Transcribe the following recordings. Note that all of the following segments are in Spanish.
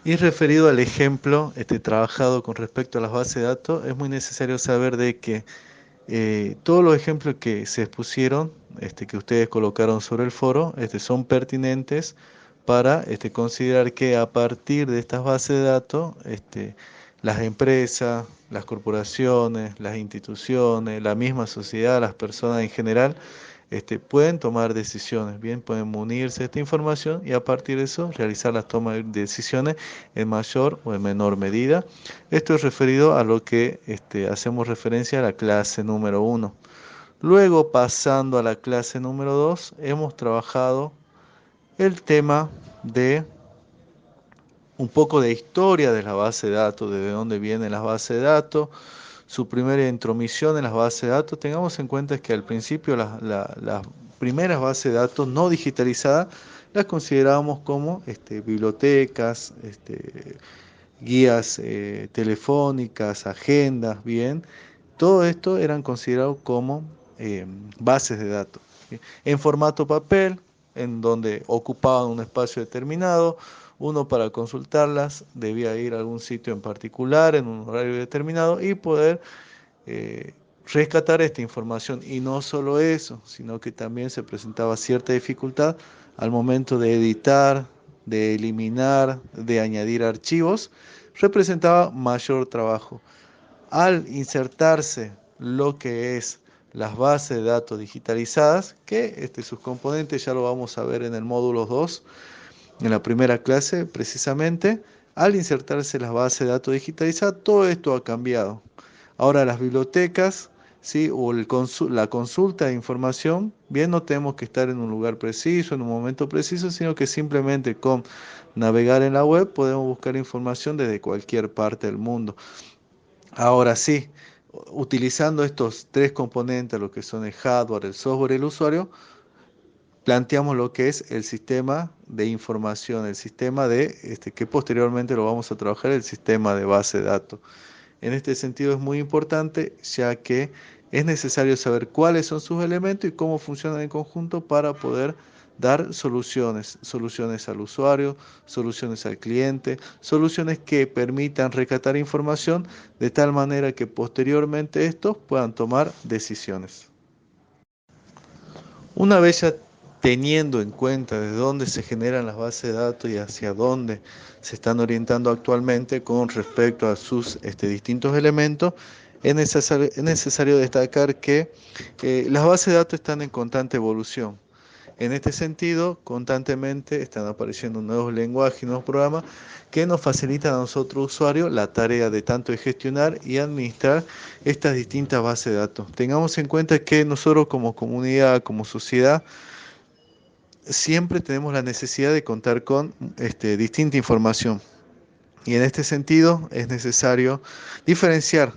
Y referido al ejemplo trabajado con respecto a las bases de datos, es muy necesario saber de que todos los ejemplos que se expusieron, que ustedes colocaron sobre el foro, son pertinentes para considerar que a partir de estas bases de datos, las empresas, las corporaciones, las instituciones, la misma sociedad, las personas en general, pueden tomar decisiones, bien, pueden munirse de esta información y a partir de eso realizar las tomas de decisiones en mayor o en menor medida. Esto es referido a lo que hacemos referencia a la clase número uno. Luego, pasando a la clase número 2, hemos trabajado el tema de un poco de historia de la base de datos, de dónde vienen las bases de datos, su primera intromisión en las bases de datos. Tengamos en cuenta que al principio las primeras bases de datos no digitalizadas las considerábamos como bibliotecas, guías telefónicas, agendas, bien. Todo esto eran considerados como bases de datos, ¿sí? En formato papel, en donde ocupaban un espacio determinado. Uno para consultarlas debía ir a algún sitio en particular en un horario determinado y poder eh, rescatar esta información. Y no solo eso, sino que también se presentaba cierta dificultad al momento de editar, de eliminar, de añadir archivos, representaba mayor trabajo. Al insertarse lo que es las bases de datos digitalizadas, que sus componentes ya lo vamos a ver en el módulo 2 en la primera clase precisamente, al insertarse las bases de datos digitalizadas, todo esto ha cambiado. Ahora las bibliotecas, ¿sí? O la consulta de información, bien, no tenemos que estar en un lugar preciso, en un momento preciso, sino que simplemente con navegar en la web podemos buscar información desde cualquier parte del mundo. Ahora sí, utilizando estos tres componentes, lo que son el hardware, el software y el usuario, planteamos lo que es el sistema de información, el sistema de, que posteriormente lo vamos a trabajar, el sistema de base de datos. En este sentido es muy importante, ya que es necesario saber cuáles son sus elementos y cómo funcionan en conjunto para poder dar soluciones, soluciones al usuario, soluciones al cliente, soluciones que permitan recatar información de tal manera que posteriormente estos puedan tomar decisiones. Una vez ya teniendo en cuenta de dónde se generan las bases de datos y hacia dónde se están orientando actualmente con respecto a sus distintos elementos, es necesario destacar que las bases de datos están en constante evolución. En este sentido, constantemente están apareciendo nuevos lenguajes y nuevos programas que nos facilitan a nosotros usuarios la tarea de tanto de gestionar y administrar estas distintas bases de datos. Tengamos en cuenta que nosotros como comunidad, como sociedad, siempre tenemos la necesidad de contar con distinta información. Y en este sentido es necesario diferenciar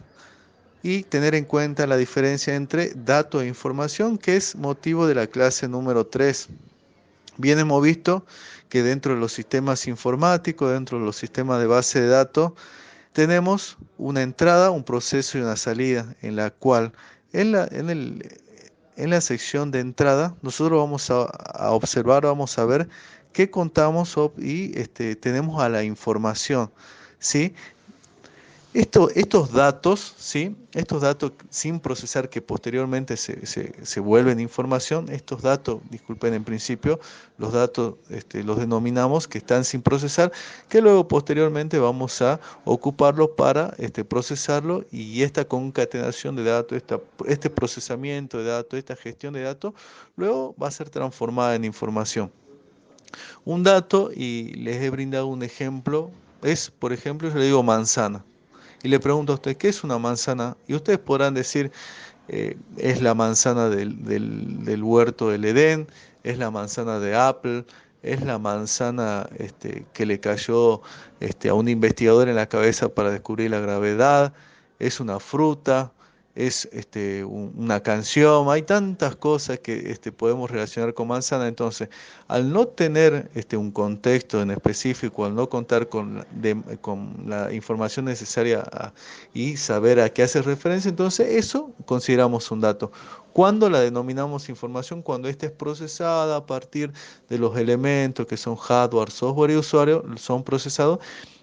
y tener en cuenta la diferencia entre datos e información, que es motivo de la clase número 3. Bien hemos visto que dentro de los sistemas informáticos, dentro de los sistemas de base de datos, tenemos una entrada, un proceso y una salida, en la cual en la sección de entrada nosotros vamos a observar, vamos a ver qué contamos y tenemos a la información, ¿sí? Estos datos, ¿sí? Estos datos sin procesar que posteriormente se vuelven información, estos datos, disculpen en principio, los datos los denominamos que están sin procesar, que luego posteriormente vamos a ocuparlos para procesarlo y esta concatenación de datos, este procesamiento de datos, esta gestión de datos, luego va a ser transformada en información. Un dato, y les he brindado un ejemplo, es, por ejemplo, yo le digo manzana y le pregunto a usted, ¿qué es una manzana? Y ustedes podrán decir, es la manzana del huerto del Edén, es la manzana de Apple, es la manzana que le cayó a un investigador en la cabeza para descubrir la gravedad, es una fruta, es una canción, hay tantas cosas que podemos relacionar con manzana. Entonces, al no tener un contexto en específico, al no contar con la información necesaria y saber a qué hace referencia, entonces eso consideramos un dato. ¿Cuándo la denominamos información? Cuando ésta es procesada a partir de los elementos que son hardware, software y usuario, son procesados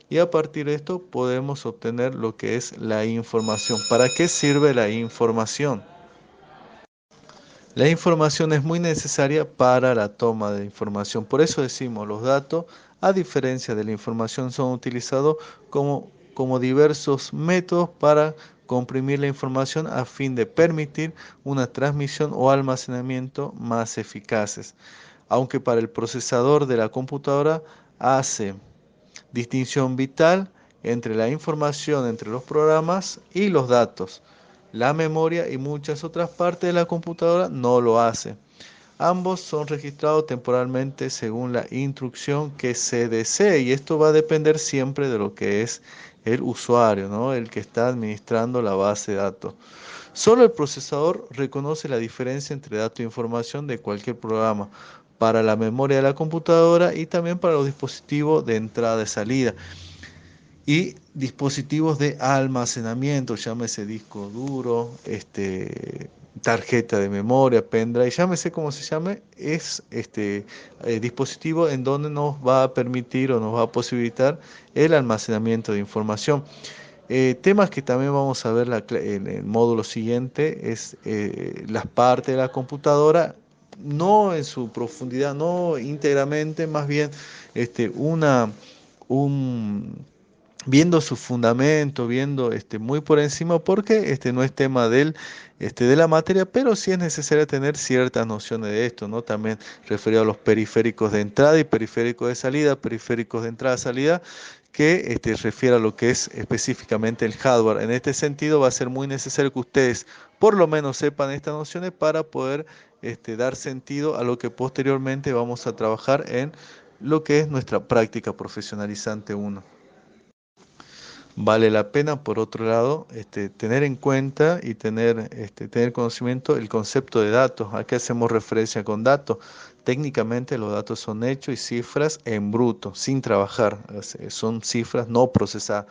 y a partir de esto podemos obtener lo que es la información. ¿Para qué sirve la información? La información es muy necesaria para la toma de información. Por eso decimos, los datos, a diferencia de la información, son utilizados como diversos métodos para comprimir la información a fin de permitir una transmisión o almacenamiento más eficaces. Aunque para el procesador de la computadora hace distinción vital entre la información entre los programas y los datos. La memoria y muchas otras partes de la computadora no lo hace. Ambos son registrados temporalmente según la instrucción que se desee y esto va a depender siempre de lo que es el usuario, ¿no? El que está administrando la base de datos. Solo el procesador reconoce la diferencia entre datos e información de cualquier programa para la memoria de la computadora y también para los dispositivos de entrada y salida y dispositivos de almacenamiento, llámese disco duro, tarjeta de memoria, pendrive, llámese como se llame, es dispositivo en donde nos va a permitir o nos va a posibilitar el almacenamiento de información. Temas que también vamos a ver en el módulo siguiente es las partes de la computadora, no en su profundidad, no íntegramente, más bien un viendo su fundamento, viendo muy por encima, porque no es tema de la materia, pero sí es necesario tener ciertas nociones de esto, ¿no? También referido a los periféricos de entrada y periféricos de salida, periféricos de entrada-salida, que refiere a lo que es específicamente el hardware. En este sentido va a ser muy necesario que ustedes por lo menos sepan estas nociones para poder dar sentido a lo que posteriormente vamos a trabajar en lo que es nuestra práctica profesionalizante 1. Vale la pena, por otro lado, tener en cuenta y tener conocimiento el concepto de datos. ¿A qué hacemos referencia con datos? Técnicamente los datos son hechos y cifras en bruto, sin trabajar. Son cifras no procesadas,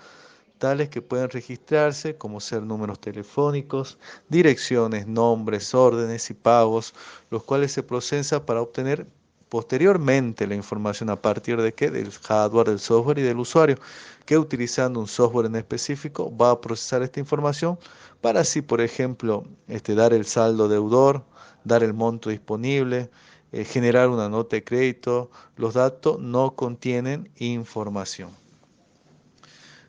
tales que pueden registrarse como ser números telefónicos, direcciones, nombres, órdenes y pagos, los cuales se procesan para obtener posteriormente la información a partir de qué, del hardware, del software y del usuario, que utilizando un software en específico va a procesar esta información para así, por ejemplo, dar el saldo deudor, dar el monto disponible, generar una nota de crédito. Los datos no contienen información.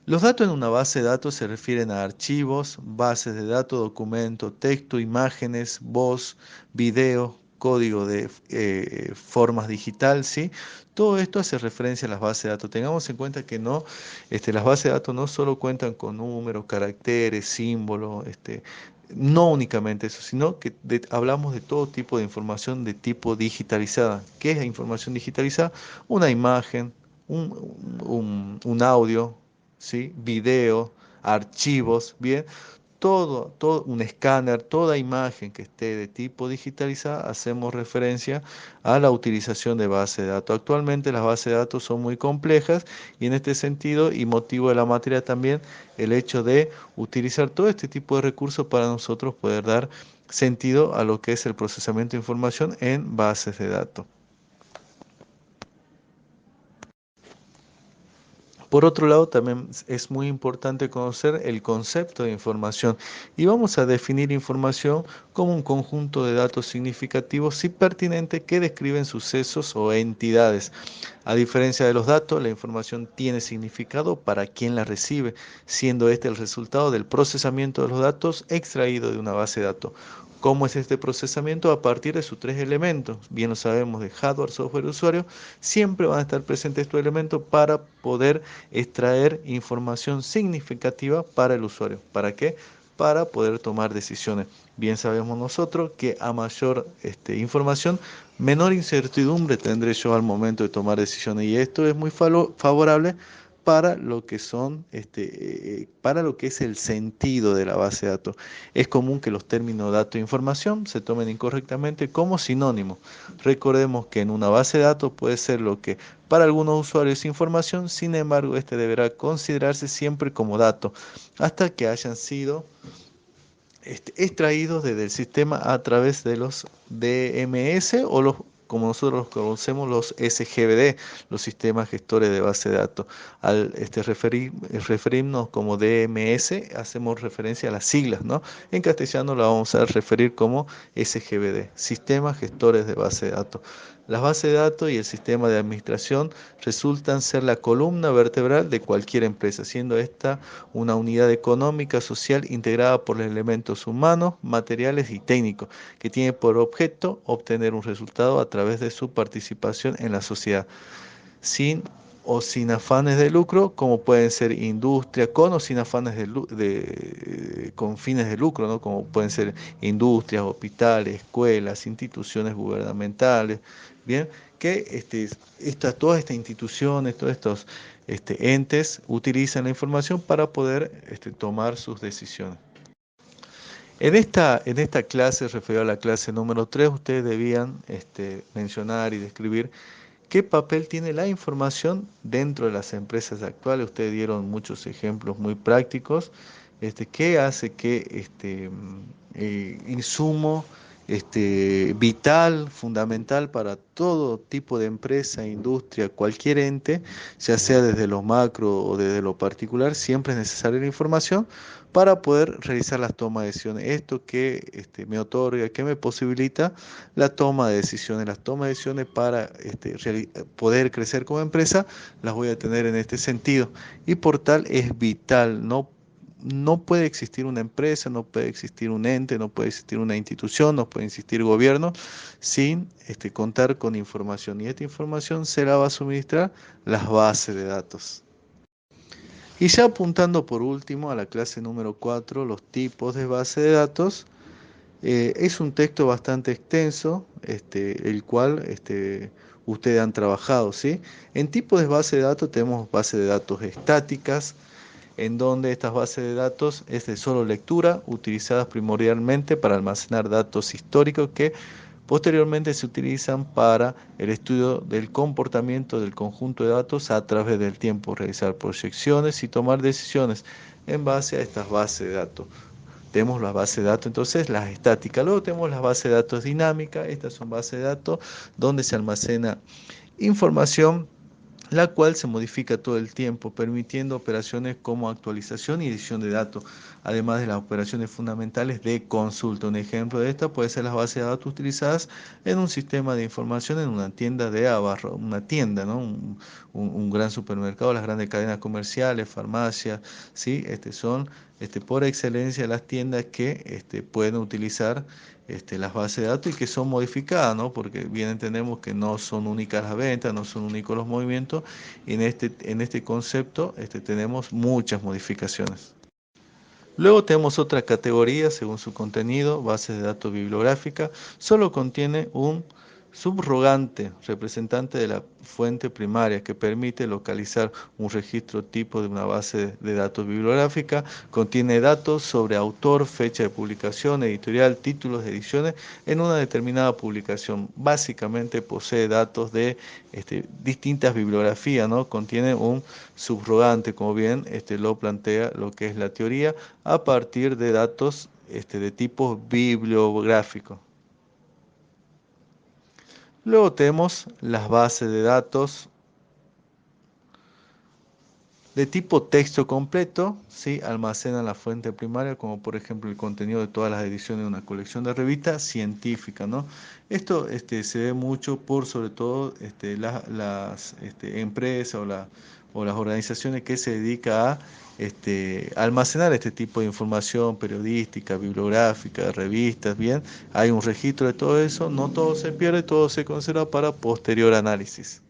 Los datos en una base de datos se refieren a archivos, bases de datos, documentos, texto, imágenes, voz, video, código de formas digital, ¿sí? Todo esto hace referencia a las bases de datos. Tengamos en cuenta que no, las bases de datos no solo cuentan con números, caracteres, símbolos, no únicamente eso, sino que hablamos de todo tipo de información de tipo digitalizada. ¿Qué es la información digitalizada? Una imagen, un audio, ¿sí? Video, archivos, bien, todo un escáner, toda imagen que esté de tipo digitalizada, hacemos referencia a la utilización de base de datos. Actualmente las bases de datos son muy complejas y en este sentido y motivo de la materia también el hecho de utilizar todo este tipo de recursos para nosotros poder dar sentido a lo que es el procesamiento de información en bases de datos. Por otro lado, también es muy importante conocer el concepto de información y vamos a definir información como un conjunto de datos significativos y pertinentes que describen sucesos o entidades. A diferencia de los datos, la información tiene significado para quien la recibe, siendo este el resultado del procesamiento de los datos extraído de una base de datos. ¿Cómo es este procesamiento? A partir de sus tres elementos. Bien lo sabemos, de hardware, software y usuario. Siempre van a estar presentes estos elementos para poder extraer información significativa para el usuario. ¿Para qué? Para poder tomar decisiones. Bien sabemos nosotros que a mayor información, menor incertidumbre tendré yo al momento de tomar decisiones. Y esto es muy favorable para lo que para lo que es el sentido de la base de datos. Es común que los términos dato e información se tomen incorrectamente como sinónimos. Recordemos que en una base de datos puede ser lo que para algunos usuarios es información, sin embargo, este deberá considerarse siempre como dato, hasta que hayan sido extraídos desde el sistema a través de los DMS o los como nosotros los conocemos, los SGBD, los sistemas gestores de base de datos. Al referirnos como DMS, hacemos referencia a las siglas, ¿no? En castellano la vamos a referir como SGBD, sistemas gestores de base de datos. Las bases de datos y el sistema de administración resultan ser la columna vertebral de cualquier empresa, siendo esta una unidad económica, social, integrada por elementos humanos, materiales y técnicos, que tiene por objeto obtener un resultado a través de su participación en la sociedad, sin o sin afanes de lucro, como pueden ser industria, con o sin afanes con fines de lucro, ¿no? Como pueden ser industrias, hospitales, escuelas, instituciones gubernamentales, bien, que todas estas instituciones, todos estos entes utilizan la información para poder tomar sus decisiones. En esta clase, referido a la clase número 3, ustedes debían mencionar y describir qué papel tiene la información dentro de las empresas actuales. Ustedes dieron muchos ejemplos muy prácticos. ¿Qué hace que insumo vital, fundamental para todo tipo de empresa, industria, cualquier ente, ya sea desde lo macro o desde lo particular, siempre es necesaria la información para poder realizar las tomas de decisiones? Esto que me otorga, que me posibilita la toma de decisiones. Las tomas de decisiones para poder crecer como empresa las voy a tener en este sentido, y por tal es vital. No puede existir una empresa, no puede existir un ente, no puede existir una institución, no puede existir gobierno sin contar con información, y esta información se la va a suministrar las bases de datos. Y ya apuntando por último a la clase número 4, los tipos de base de datos. Es un texto bastante extenso, el cual ustedes han trabajado, ¿sí? En tipos de base de datos tenemos bases de datos estáticas, en donde estas bases de datos es de solo lectura, utilizadas primordialmente para almacenar datos históricos que posteriormente se utilizan para el estudio del comportamiento del conjunto de datos a través del tiempo, realizar proyecciones y tomar decisiones en base a estas bases de datos. Tenemos las bases de datos, entonces las estáticas. Luego tenemos las bases de datos dinámicas. Estas son bases de datos donde se almacena información, la cual se modifica todo el tiempo, permitiendo operaciones como actualización y edición de datos, además de las operaciones fundamentales de consulta. Un ejemplo de esta puede ser las bases de datos utilizadas en un sistema de información en una tienda de abarro, una tienda, ¿no? Un gran supermercado, las grandes cadenas comerciales, farmacias, ¿sí? Son por excelencia las tiendas que pueden utilizar las bases de datos, y que son modificadas, ¿no? Porque bien entendemos que no son únicas las ventas, no son únicos los movimientos, y en este concepto tenemos muchas modificaciones. Luego tenemos otra categoría, según su contenido, bases de datos bibliográfica. Solo contiene un subrogante, representante de la fuente primaria, que permite localizar un registro tipo de una base de datos bibliográfica. Contiene datos sobre autor, fecha de publicación, editorial, títulos de ediciones en una determinada publicación. Básicamente posee datos de distintas bibliografías, ¿no? Contiene un subrogante, como bien lo plantea lo que es la teoría, a partir de datos de tipo bibliográfico. Luego tenemos las bases de datos de tipo texto completo, ¿sí? Almacenan la fuente primaria, como por ejemplo el contenido de todas las ediciones de una colección de revistas científicas, ¿no? Esto se ve mucho por sobre todo las empresas o las organizaciones que se dedican a almacenar este tipo de información periodística, bibliográfica, revistas, bien. Hay un registro de todo eso, no todo se pierde, todo se conserva para posterior análisis.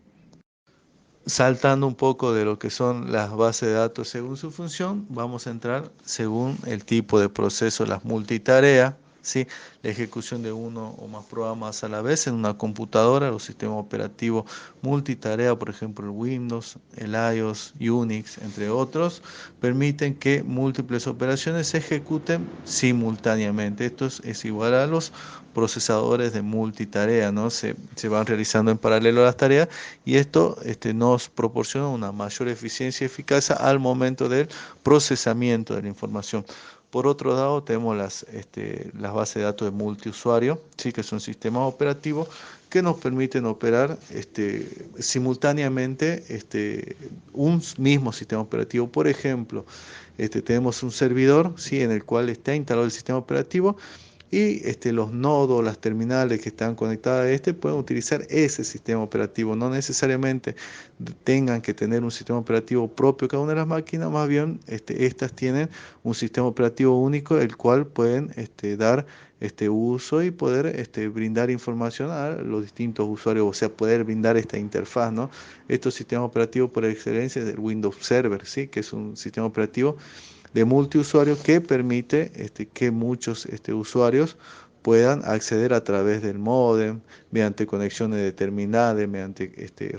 Saltando un poco de lo que son las bases de datos según su función, vamos a entrar según el tipo de proceso, las multitareas, ¿sí? La ejecución de uno o más programas a la vez en una computadora, los sistemas operativos multitarea, por ejemplo el Windows, el iOS, Unix, entre otros, permiten que múltiples operaciones se ejecuten simultáneamente. Esto es igual a los procesadores de multitarea, ¿no? Se van realizando en paralelo las tareas, y esto nos proporciona una mayor eficiencia y eficacia al momento del procesamiento de la información. Por otro lado, tenemos las bases de datos de multiusuario, ¿sí? Que son sistemas operativos que nos permiten operar simultáneamente un mismo sistema operativo. Por ejemplo, tenemos un servidor, ¿sí? En el cual está instalado el sistema operativo y los nodos, las terminales que están conectadas a pueden utilizar ese sistema operativo. No necesariamente tengan que tener un sistema operativo propio cada una de las máquinas, más bien estas tienen un sistema operativo único, el cual pueden dar uso y poder brindar información a los distintos usuarios, o sea, poder brindar esta interfaz, ¿no? Estos sistemas operativos por excelencia es el Windows Server, ¿sí? Que es un sistema operativo de multiusuario que permite que muchos usuarios puedan acceder a través del módem, mediante conexiones determinadas, mediante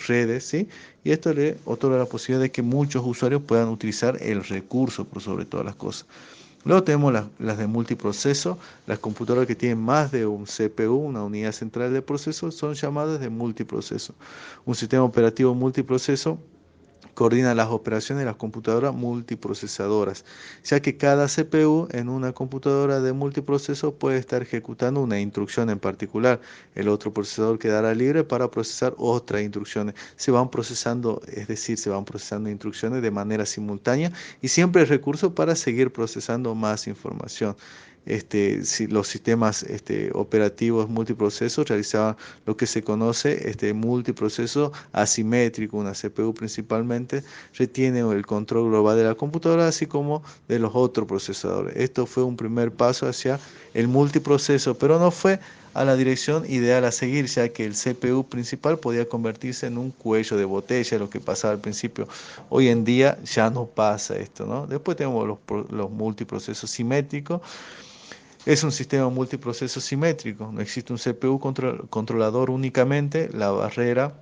redes, ¿sí? Y esto le otorga la posibilidad de que muchos usuarios puedan utilizar el recurso por sobre todas las cosas. Luego tenemos las de multiproceso, las computadoras que tienen más de un CPU, una unidad central de proceso, son llamadas de multiproceso. Un sistema operativo multiproceso coordina las operaciones de las computadoras multiprocesadoras, ya que cada CPU en una computadora de multiproceso puede estar ejecutando una instrucción en particular. El otro procesador quedará libre para procesar otras instrucciones. Se van procesando, es decir, se van procesando instrucciones de manera simultánea y siempre hay recursos para seguir procesando más información. Si los sistemas operativos multiprocesos realizaban lo que se conoce multiproceso asimétrico. Una CPU principalmente retiene el control global de la computadora, así como de los otros procesadores. Esto fue un primer paso hacia el multiproceso, pero no fue a la dirección ideal a seguir, ya que el CPU principal podía convertirse en un cuello de botella, lo que pasaba al principio. Hoy en día ya no pasa esto, ¿no? Después tenemos los multiprocesos simétricos. Es un sistema multiproceso simétrico, no existe un CPU controlador únicamente. La barrera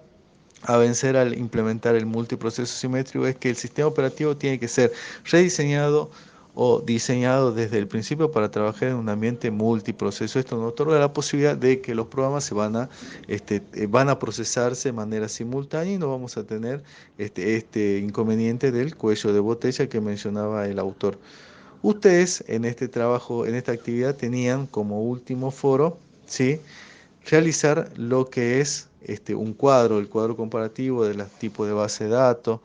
a vencer al implementar el multiproceso simétrico es que el sistema operativo tiene que ser rediseñado o diseñado desde el principio para trabajar en un ambiente multiproceso. Esto nos otorga la posibilidad de que los programas van a procesarse de manera simultánea y no vamos a tener este inconveniente del cuello de botella que mencionaba el autor. Ustedes en este trabajo, en esta actividad, tenían como último foro, ¿sí? Realizar lo que es un cuadro, el cuadro comparativo de los tipos de base de datos,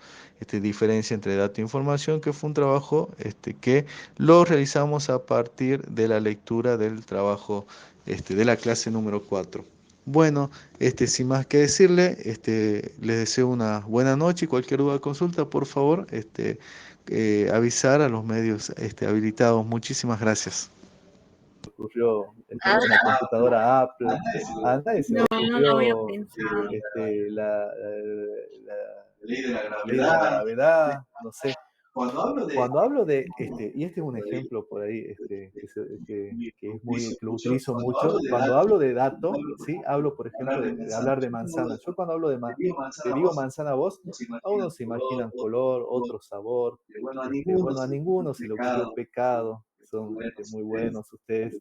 diferencia entre dato e información, que fue un trabajo que lo realizamos a partir de la lectura del trabajo de la clase número 4. Bueno, sin más que decirle, les deseo una buena noche y cualquier duda o consulta, por favor, avisar a los medios habilitados. Muchísimas gracias. Ocurrió una computadora Apple, a nadie se le ocurrió la ley de la gravedad, no sé. Cuando hablo de, y este es un ejemplo por ahí que es muy, que lo utilizo mucho, cuando hablo de dato, ¿sí? Hablo, por ejemplo, de hablar de manzana. Yo cuando hablo te digo manzana a vos, a uno se imaginan color, otro sabor, bueno, a ninguno se le ocurrió pecado, son muy buenos ustedes.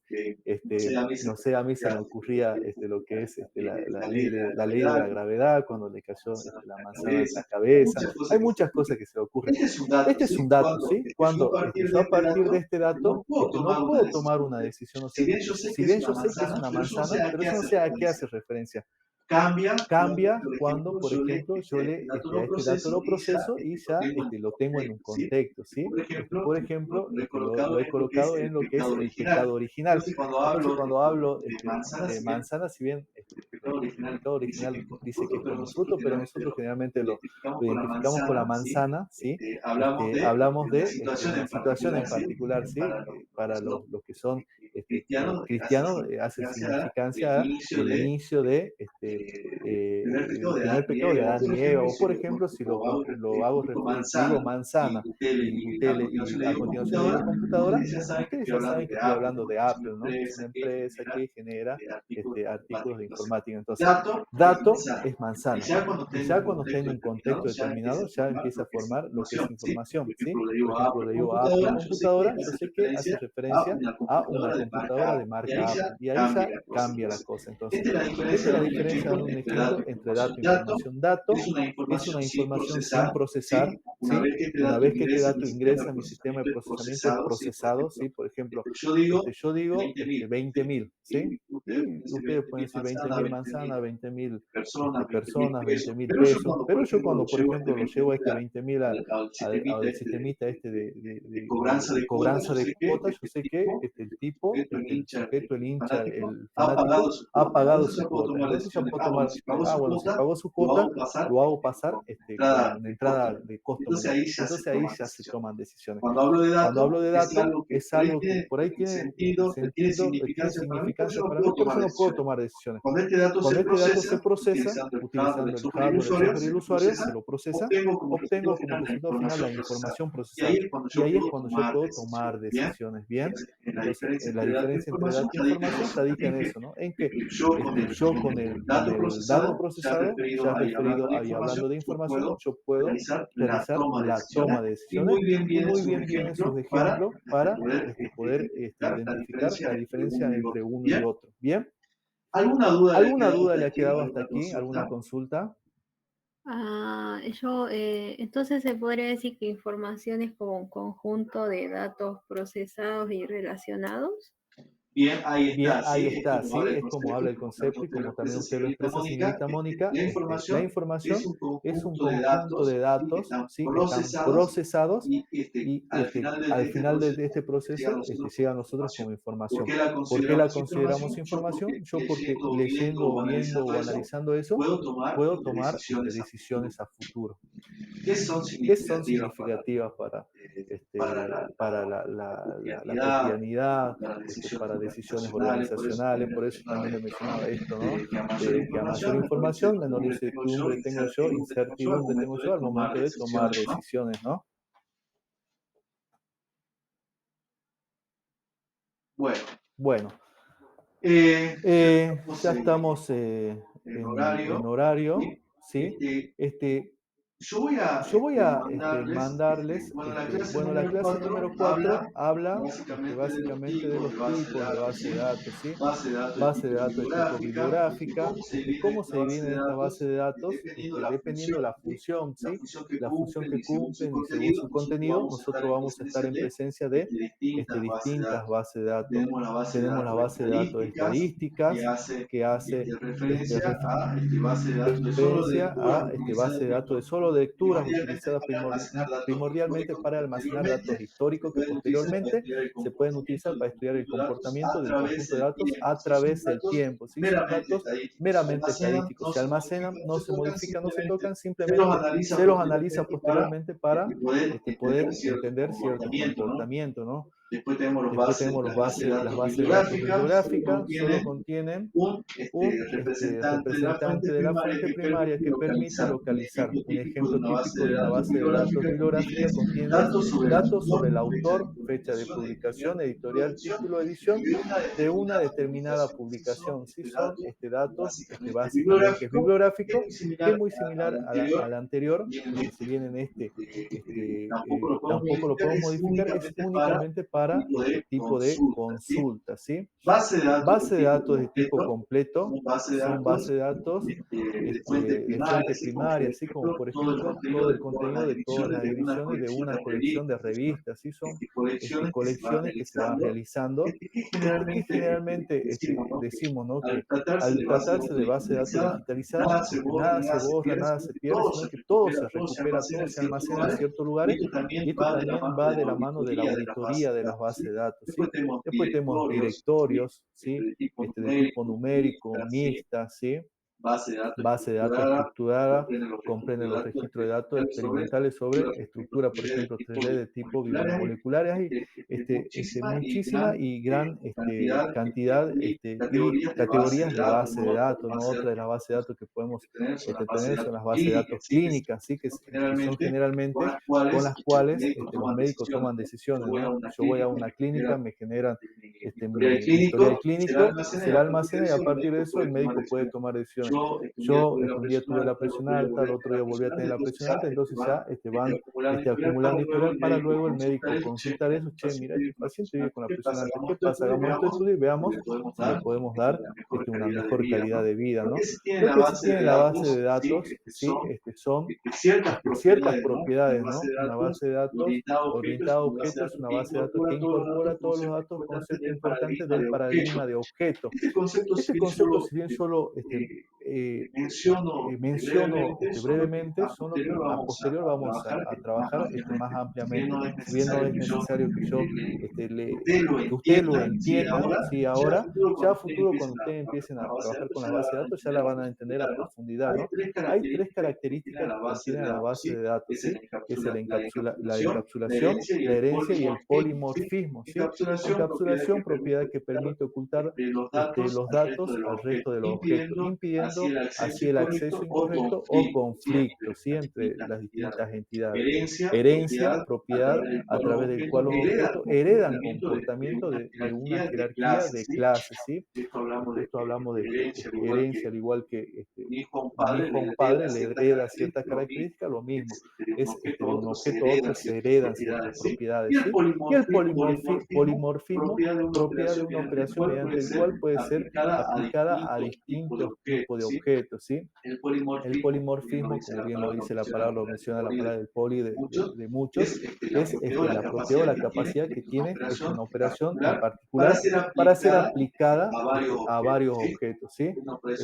No sé, a mí se me ocurría lo que es la ley de la gravedad, cuando le cayó la manzana en la cabeza. Hay muchas cosas que se le ocurren. Este es un dato, ¿sí? Cuando yo a partir de este dato no puedo tomar una decisión. O sea, si bien yo sé que es una manzana, pero yo no sé a qué hace referencia. Cambia cuando, por ejemplo, yo a este dato lo proceso y ya lo tengo en un contexto, ¿sí? Por ejemplo, lo he colocado en lo que es el pecado original. Entonces, cuando hablo de manzana, si bien el pecado original dice que es por un fruto, pero nosotros generalmente lo identificamos con la manzana, ¿sí? Hablamos de una situación en particular, ¿sí? Para los que son cristianos, hace significancia el inicio de el primer pecado de Adán y Eva. O por ejemplo, si lo hago referir, si digo manzana y a continuación le digo computadora, ustedes ya saben que estoy hablando de Apple, ¿no? Que es una empresa que genera artículos de informática. Entonces, dato es manzana. Y ya cuando está en un contexto determinado, ya empieza a formar lo que es información, ¿sí? Por ejemplo, le digo a Apple computadora, yo sé que hace referencia a una computadora computadora de marca Apple. Y ahí ya cambia la cosa. Entonces, esta es la diferencia, dando un ejemplo, entre dato e información. Dato es una información sin procesar, ¿sí? Una vez que este dato ingresa en mi sistema de procesamiento, es procesado, ¿sí? Por ejemplo, yo digo 20.000, ¿sí? Y ustedes pueden decir 20.000 manzanas, 20.000 personas, 20.000 pesos, pero yo cuando, por ejemplo, lo llevo a este 20.000 al sistemita este de cobranza de cuotas, yo sé que el tipo, el sujeto, el hincha, el fanático, ha pagado su cuota. Entonces ya puedo tomar, bueno, si pagó su cuota, lo hago pasar con una entrada de costo menor. Entonces ahí ya se toman decisiones. Cuando hablo de dato, es algo que por ahí tiene sentido, tiene significancia para mí, por eso no puedo tomar decisiones. Cuando este dato se procesa, utilizando el hardware, el software y el usuario, se lo procesa, obtengo como resultado final la información procesada. Y ahí es cuando yo puedo tomar decisiones, ¿bien? Entonces, la diferencia entre dato e información radica en eso, ¿no? En que yo con el dato procesado, ya referido ahí hablando de información, yo puedo realizar la toma de decisiones, y muy bien vienen sus ejemplos para poder identificar la diferencia entre uno y otro, ¿bien? ¿Alguna duda le ha quedado hasta aquí? ¿Alguna consulta? Entonces se podría decir que información es como un conjunto de datos procesados y relacionados. Bien, ahí Bien, está, ahí ¿sí? está, ¿sí? Es como habla el concepto y como también usted lo expresa, señorita Mónica. La información es un conjunto de datos, ¿sí? Que están procesados y al final de este proceso llega a nosotros como información. ¿Por qué la consideramos información? Yo porque leyendo, viendo o analizando eso, puedo tomar decisiones a futuro. ¿Qué son ¿Qué son significativas significativas para la cotidianidad, para decisiones organizacionales? Por eso también le mencionaba esto, ¿no? Que a mayor información, menor incertidumbre tengo yo, incertidumbre tengo yo al momento de tomar decisiones, ¿no? Bueno, ya estamos en horario, ¿sí? Yo voy a mandarles, bueno, la clase número 4 habla básicamente de los tipos de base de datos, ¿sí? Base de datos de tipo bibliográfica, cómo se dividen estas bases de datos, dependiendo de la función, ¿sí? La función que cumplen y según su contenido, nosotros vamos a estar en presencia de distintas bases de datos. Tenemos la base de datos estadísticas, que hace referencia a base de datos de solo de lecturas utilizadas primordialmente para almacenar datos históricos que posteriormente se pueden utilizar para estudiar el comportamiento del conjunto de datos a través del tiempo. ¿Sí? Son datos meramente estadísticos, se almacenan, no se modifican, no se tocan, simplemente se los analiza posteriormente para poder entender cierto comportamiento, ¿no? Después tenemos las bases de datos bibliográficas, solo contienen un representante de la fuente primaria que permite localizar. Un ejemplo típico de una base de datos bibliográfica contiene datos sobre el autor, fecha de publicación, editorial, título, edición de una determinada publicación. Sí, son datos básicamente bibliográficos, que es muy similar al anterior, si bien en tampoco lo podemos modificar, es únicamente para tipo de consulta, ¿sí? Base de datos de tipo completo son bases de datos de fuente primaria, así como por ejemplo todo el contenido de todas las ediciones de una colección de revistas, ¿sí? Son colecciones que se van realizando y que generalmente decimos, ¿no? Que al tratarse de base de datos digitalizadas, nada se borra, nada se pierde, sino que todo se recupera, todo se almacena en ciertos lugares, y esto también va de la mano de la auditoría de las bases de datos, ¿sí? Después tenemos directorios, ¿sí? De tipo numérico, mixta, ¿sí? Base de datos estructurada, comprende los registros de datos experimentales sobre estructura, por ejemplo, 3D de tipo biomoleculares. Hay muchísima y gran cantidad y categorías de base de datos, ¿no? Otra de las bases de datos que podemos tener son las bases de datos clínicas, ¿sí? Que son generalmente con las cuales los médicos toman decisiones, ¿no? Yo voy a una clínica, me generan mi historial clínico, se la almacena y a partir de eso el médico puede tomar decisiones. Yo un día tuve la presión alta, el otro día volví a tener la presión alta, entonces ya van acumulando historial para luego el médico consultar eso. Che, mira, este paciente vive con la presión alta, ¿qué pasa? Hagamos este estudio y veamos si le podemos dar una mejor calidad de vida, ¿no? Lo que sí tiene la base de datos, sí, son ciertas propiedades, ¿no? Una base de datos orientada a objetos es una base de datos que incorpora todos los datos, conceptos importantes del paradigma de objeto. Este concepto, si bien solo menciono brevemente, son lo que a posterior vamos a trabajar más ampliamente. Si bien no es necesario que yo que ustedes lo entiendan, sí, ahora, ya a futuro cuando ustedes empiecen a trabajar con la base de datos, ya la van a entender a profundidad, ¿no? Hay tres características que tiene la base de datos, ¿sí? Que es la encapsulación, la herencia y el polimorfismo, ¿sí? Encapsulación, propiedad que permite ocultar los datos al resto de los objetos, impidiendo así el acceso incorrecto o conflicto, ¿sí? Entre las distintas entidades. Herencia, propiedad a través del cual los objetos heredan comportamiento de una jerarquía de clases, ¿sí? Esto hablamos de herencia, al igual que un hijo a un padre le hereda ciertas características, lo mismo, es de un objeto a otro se heredan ciertas propiedades, ¿sí? Y el polimorfismo, propiedad de una operación mediante el cual puede ser aplicada a distintos tipos de objetos, ¿sí? El polimorfismo, como bien lo dice la palabra, lo menciona la palabra del poli de muchos, es la propiedad o la capacidad que tiene una operación en particular para ser aplicada a varios objetos, ¿sí?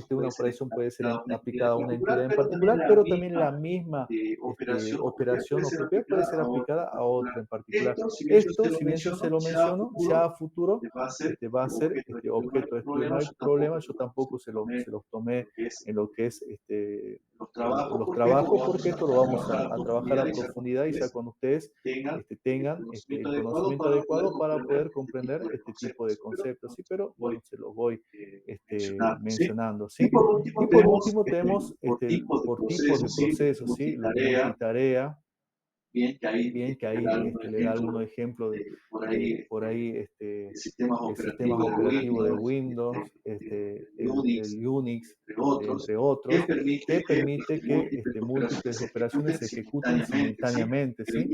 Una operación puede ser aplicada a una entidad en particular, pero también la misma operación o propiedad puede ser aplicada a otra en particular. Esto, si bien yo se lo menciono, ya a futuro va a ser objeto de estudio. No hay problema, yo tampoco se los tomé en lo que es los trabajos, porque esto lo vamos a trabajar a profundidad y ya cuando ustedes tengan el conocimiento adecuado para poder comprender este tipo de conceptos, ¿sí? Pero bueno, se los voy mencionando, ¿sí? Y por último tenemos por tipos de procesos, ¿sí? La multitarea. Bien que ahí le da algunos ejemplos de por ahí sistemas operativos de Windows, el Unix, entre otros, que permite que múltiples operaciones se ejecuten simultáneamente, ¿sí? El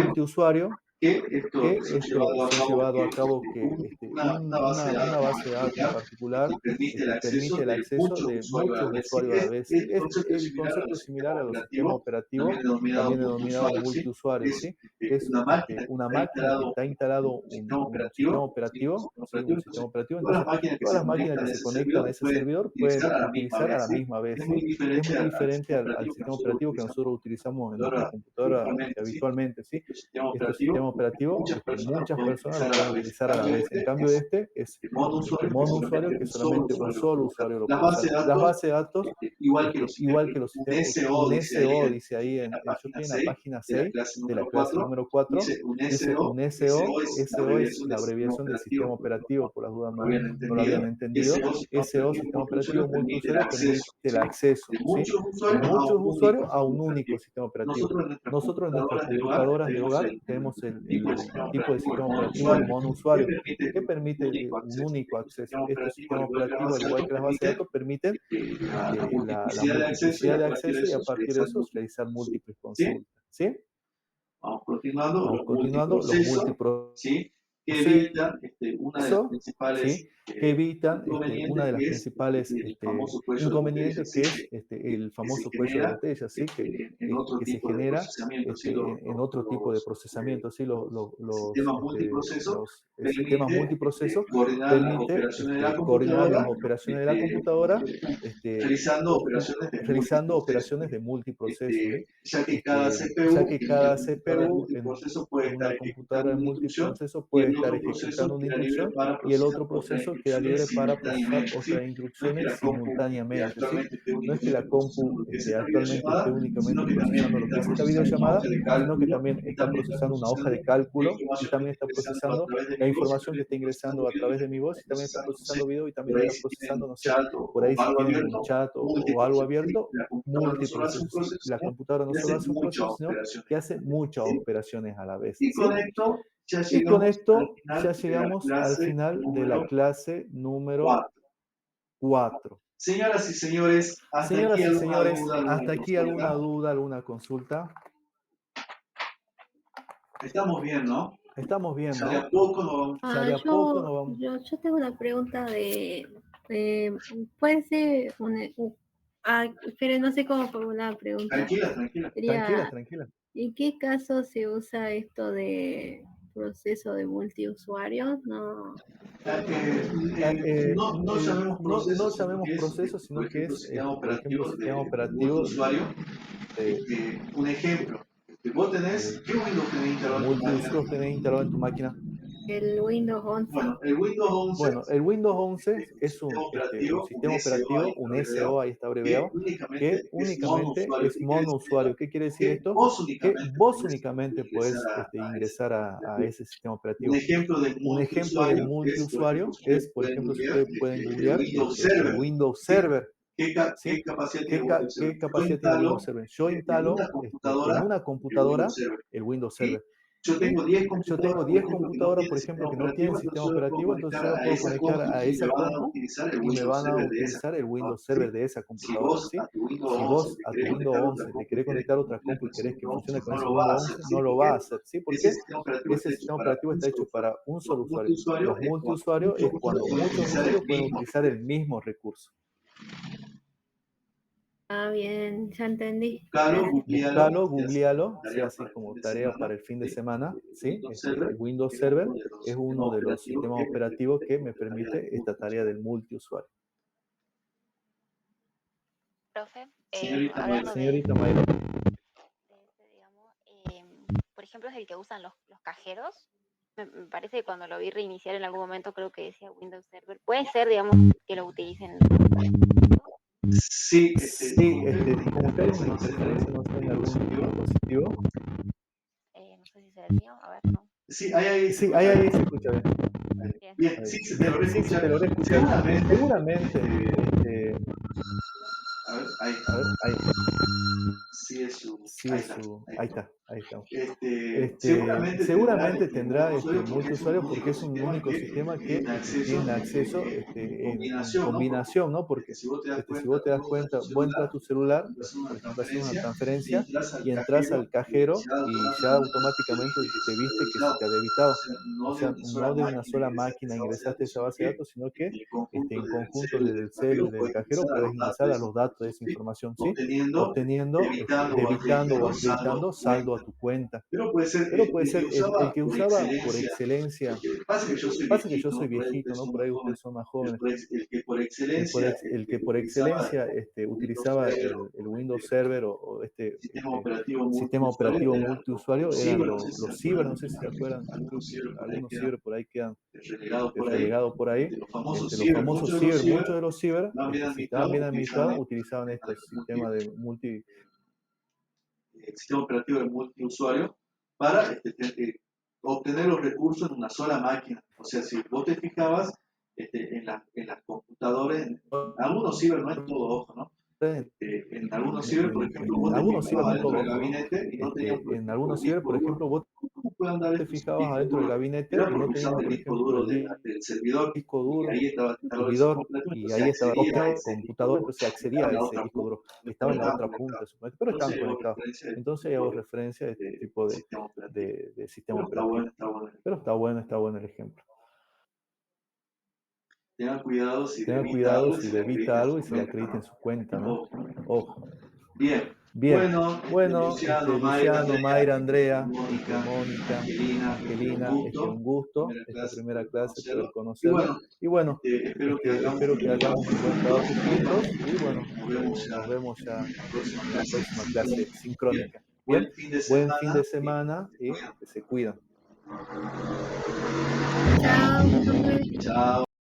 multiusuario, que esto se ha llevado a cabo que una base de datos en particular permite el acceso de muchos usuarios a la vez. El concepto es similar a los sistemas operativos, también denominado multiusuario, ¿sí? Que es una máquina que está instalado un sistema operativo, ¿sí? Un sistema operativo, entonces todas las máquinas que se conectan a ese servidor pueden utilizar a la misma vez, ¿sí? Es muy diferente al sistema operativo que nosotros utilizamos en nuestra computadora habitualmente, ¿sí? Este sistema operativo, muchas personas lo pueden utilizar a la vez. En cambio, este es monousuario, que solamente un solo usuario lo puede usar. Las bases de datos, igual que los sistemas, un SO, dice ahí, yo estoy en la página 6 de la clase número 4, dice un SO, SO es la abreviación del sistema operativo, por las dudas no lo habían entendido. SO, sistema operativo multiusuario, permite el acceso, ¿sí? De muchos usuarios a un único sistema operativo. Nosotros en nuestras computadoras de hogar tenemos el tipo de sistema operativo monousuario, que permite un único acceso. Estos sistemas operativos, al igual que las bases de datos, permiten la multiplicidad de acceso y a partir de eso realizar múltiples consultas, ¿sí? Vamos continuando, los multiprocesos, ¿sí? Que evitan una de las principales, una de las principales inconvenientes, que es el famoso cuello de botella, ¿sí? Que se genera en otro tipo de procesamiento, ¿sí? Los sistemas multiprocesos permiten coordinar las operaciones de la computadora realizando operaciones de multiproceso, ¿sí? Ya que cada CPU en una computadora de multiproceso puede estar ejecutando una instrucción y el otro proceso queda libre para procesar otras instrucciones simultáneamente, ¿sí? No es que la compu actualmente esté únicamente procesando lo que es esta videollamada, sino que también está procesando una hoja de cálculo y también está procesando la información que está ingresando a través de mi voz y también está procesando video y también está procesando, no sé, por ahí si tienen un chat o algo abierto, multiprocesos, ¿sí? La computadora no solo hace un proceso, sino que hace muchas operaciones a la vez, ¿sí? Y con esto ya llegamos al final de la clase número 4. Señoras y señores, hasta aquí alguna duda, alguna consulta. Estamos bien, ¿no? Estamos bien, ¿no? Ya de a poco no vamos. Yo tengo una pregunta puede ser pero no sé cómo formular la pregunta. Tranquila. ¿En qué caso se usa esto de proceso de multiusuario? No. No llamemos proceso, sino que es, sistema sistema operativo de un ejemplo. Vos tenés, ¿qué Windows tenés instalado en tu máquina? El Windows 11. Bueno, el Windows 11 es un sistema operativo, un SO, ahí está abreviado, que únicamente es monousuario. ¿Qué quiere decir esto? Que vos únicamente puedes ingresar a ese sistema operativo. Un ejemplo de multiusuario es, por ejemplo, si ustedes pueden googlear el Windows Server. ¿Qué capacidad tiene Windows Server? Yo instalo en una computadora el Windows Server. Yo tengo 10 computadoras, por ejemplo, que no tienen sistema operativo, entonces yo lo puedo conectar a esa compu y me van a utilizar el Windows Server de esa computadora. ¿Sí? Si vos a tu Windows 11 le querés conectar otra compu y querés que funcione con ese Windows 11, no lo va a hacer. ¿Sí? Porque ese sistema operativo está hecho para un solo usuario. Los multiusuarios es cuando muchos usuarios pueden utilizar el mismo recurso. Ah, bien, ya entendí. Buscalo, googlealo, sea así como tarea para el fin de semana. ¿Sí? El Windows Server es uno de los sistemas operativos que me permite esta tarea del multiusuario. Profe, señorita Mayra. Digamos, por ejemplo, es el que usan los cajeros. Me parece que cuando lo vi reiniciar en algún momento creo que decía Windows Server. ¿Puede ser, digamos, que lo utilicen? Sí, como que hay una interferencia, no sé, en algún dispositivo. No sé si será el mío, a ver, no. Sí, ahí se escucha bien. Bien. Sí, se te lo escucha. Seguramente. A ver, ahí. Sí, ahí está. Seguramente tendrá multiusuario porque es un único sistema que tiene acceso en combinación, ¿no? Porque si vos te das cuenta, vos entras a tu celular, por ejemplo, haces una transferencia y entras al cajero y ya automáticamente te viste que se te ha debitado. O sea, no de una sola máquina ingresaste a esa base de datos, sino que en conjunto desde el celu y del cajero puedes ingresar a los datos de esa información, ¿sí? Obteniendo, debitando o acreditando saldo a tu cuenta. Pero puede ser el que usaba por excelencia. Pasa que yo soy viejito, ¿no? Por ahí ustedes son más jóvenes. El que por excelencia, utilizaba el Windows Server o sistema operativo multiusuario eran los ciber, no sé si se acuerdan, algunos ciber por ahí quedan relegados por ahí. Los famosos ciber, muchos de los ciber, si estaban bien administrados, utilizaban estos sistemas de sistema operativo de multiusuario para obtener los recursos en una sola máquina. O sea, si vos te fijabas en las computadoras, en algunos ciber, no es todo, ojo, ¿no? En algunos ciber, por ejemplo, vos te fijabas dentro del gabinete y no tenías, en algunos ciber, por ejemplo, vos te fijabas adentro del gabinete y no tenías, por ejemplo, el servidor, disco duro, y ahí estaba servidor, y ahí estaba el computador, entonces accedía a ese disco duro, estaba en la otra punta, pero estaban conectados. Entonces hago referencia a este tipo de sistema operativo. Pero está bueno el ejemplo. Tengan cuidado si debita algo y se le acredita en su cuenta, ¿no? Ojo. Bien. Bueno, Luciano, Mayra, Andrea, Mónica, Angelina, un gusto esta primera clase poder conocerla. Y bueno, espero que hagamos un buen trabajo juntos y bueno, nos vemos ya en la próxima clase sincrónica. Bien, buen fin de semana y que se cuidan. Chao. Chao.